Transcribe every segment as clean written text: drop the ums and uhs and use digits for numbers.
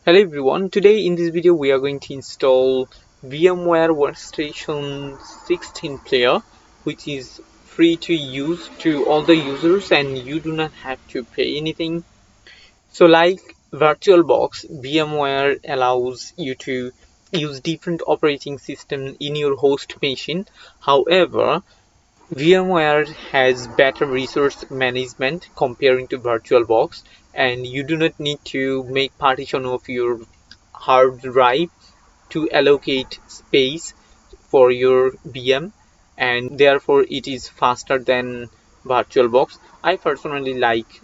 Hello everyone, today in this video we are going to install VMware Workstation 16 player, which is free to use to all the users and you do not have to pay anything. So like VirtualBox, VMware allows you to use different operating systems in your host machine. However, VMware has better resource management comparing to VirtualBox, and you do not need to make partition of your hard drive to allocate space for your VM, and therefore it is faster than VirtualBox. I personally like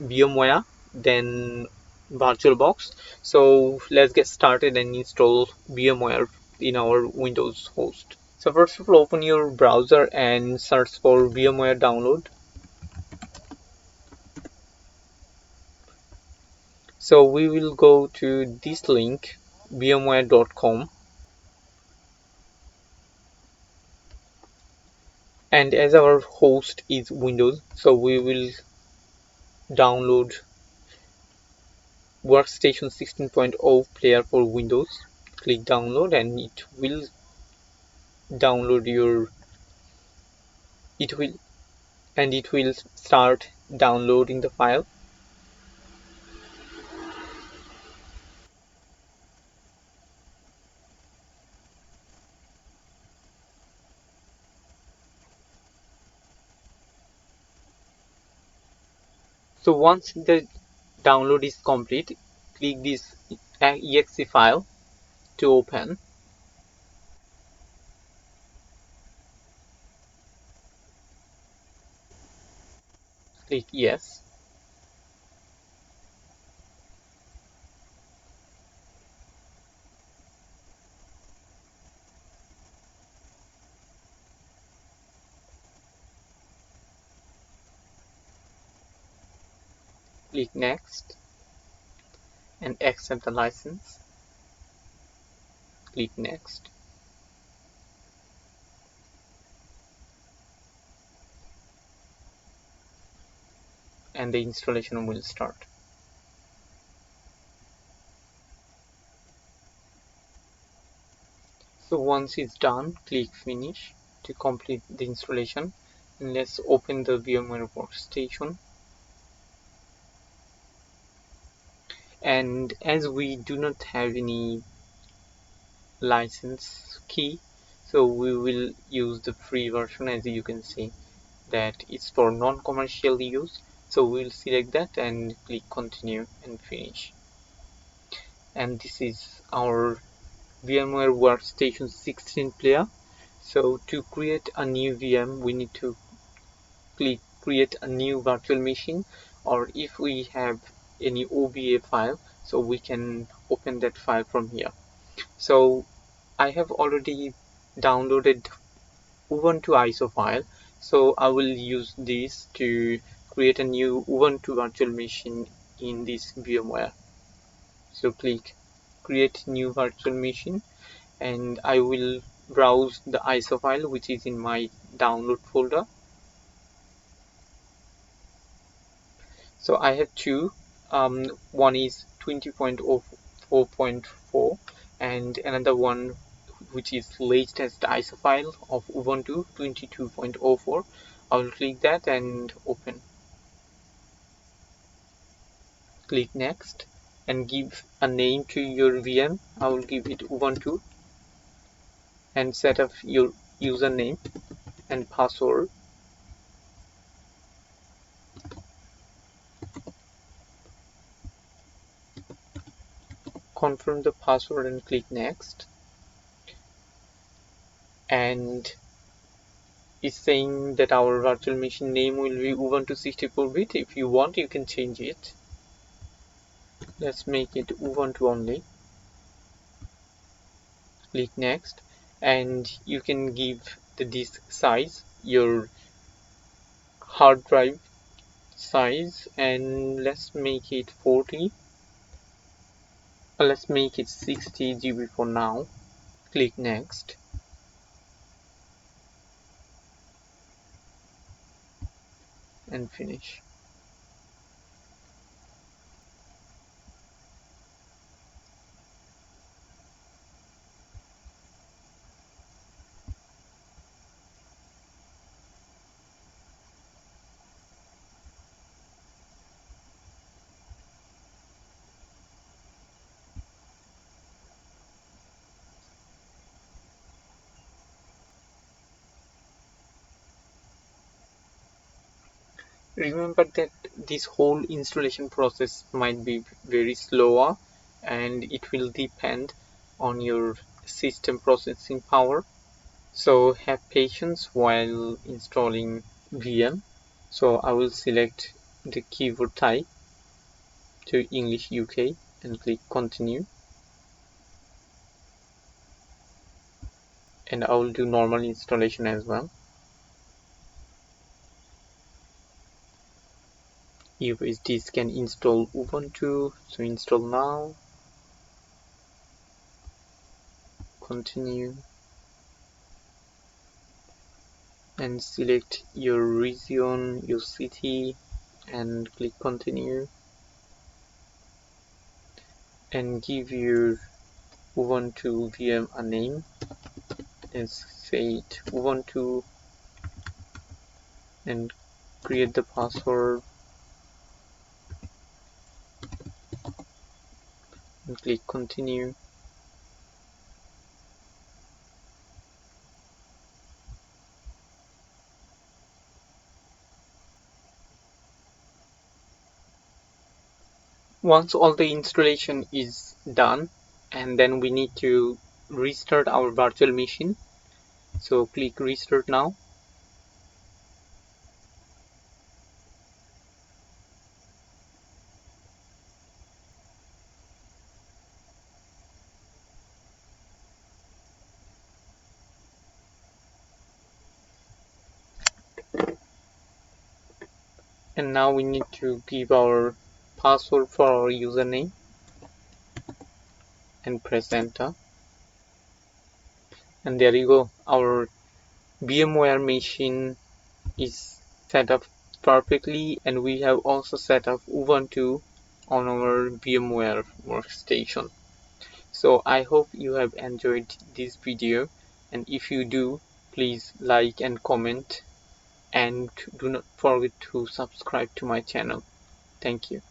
VMware than VirtualBox. So let's get started and install VMware in our Windows host. So first of all, open your browser and search for VMware download. So we will go to this link, vmware.com, and as our host is Windows, so we will download Workstation 16.0 player for Windows. Click download and it will download it will start downloading the file. So once the download is complete, click this exe file to open. Click yes. Click next and accept the license. Click next. And the installation will start. So once it's done, click finish to complete the installation. And let's open the VMware Workstation. And as we do not have any license key, so we will use the free version. As you can see that it's for non-commercial use, so we'll select that and click continue and finish. And this is our VMware Workstation 16 player. So to create a new VM, we need to click create a new virtual machine, or if we have any OBA file, so we can open that file from here. So I have already downloaded Ubuntu ISO file, so I will use this to create a new Ubuntu virtual machine in this VMware. So click create new virtual machine and I will browse the ISO file which is in my download folder. So I have two, one is 20.04.4 and another one which is latest ISO file of Ubuntu 22.04. I will click that and open. Click next and give a name to your VM. I will give it Ubuntu and set up your username and password. Confirm the password and click next. And it's saying that our virtual machine name will be Ubuntu 64-bit. If you want, you can change it. Let's make it Ubuntu only. Click next and you can give the disk size, your hard drive size, and let's make it 40. Let's make it 60 GB for now. Click next. And finish. Remember that this whole installation process might be very slower, and it will depend on your system processing power. So have patience while installing VM. So I will select the keyboard type to English UK and click continue, and I will do normal installation as well. If this can install Ubuntu, so install now, continue, and select your region, your city, and click continue, and give your Ubuntu VM a name. Let's say it Ubuntu, and create the password and click continue. Once all the installation is done, and then we need to restart our virtual machine. So click restart now. And now we need to give our password for our username and press enter. And there you go, our VMware machine is set up perfectly, and we have also set up Ubuntu on our VMware workstation. So I hope you have enjoyed this video, and if you do, please like and comment, and do not forget to subscribe to my channel. Thank you.